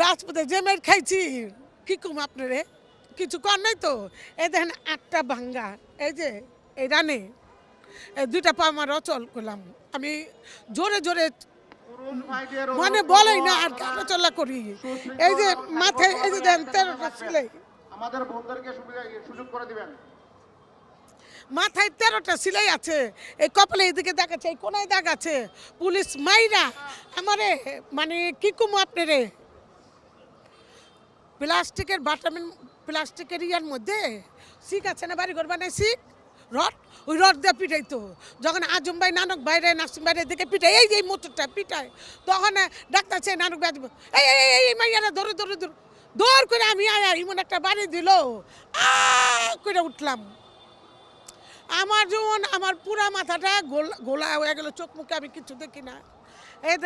রাজপথে যে মেয়ের খাইছি কি কম আপনারে কিছু কর নাই তো। এই দেখেন 8টা ভাঙ্গা, এই যে এই রানে এই 2টা পা আমার অচল করলাম। আমি জোরে জোরে মানে বলেই না আর হাঁটাচলা করি। এই যে মাথায় এই যে দেন 13টা সিলাই, আমাদের বন্ধুদেরকে সুযোগ করে দিবেন। মাথায় 13টা সিলাই আছে, এই কপালে এদিকে দাগ আছে, এই কোনায় দাগ আছে। পুলিশ মাইরা আমারে মানে কি কম আপনারে প্লাস্টিকের বাটামের প্লাস্টিকের ইয়ার মধ্যে শিক আছে না, বাড়ি ঘর বানায় শিক রড, ওই রড দিয়ে পিটাইতো। যখন আজম ভাই নানক বাইরে নাসিম বাইরে দিকে পিটাই, এই যে এই মোটরটা পিটায়, তখন ডাক্তার চাই নানক ভাই এই এই এই মাইয়ারা ধরে ধরে ধরে দৌড় করে আমি আয়া এমন একটা বাড়ি দিল, করে উঠলাম। আমার যেমন আমার পুরা মাথাটা গোলা হয়ে গেল, চোখ মুখে আমি কিছু দেখি না। এই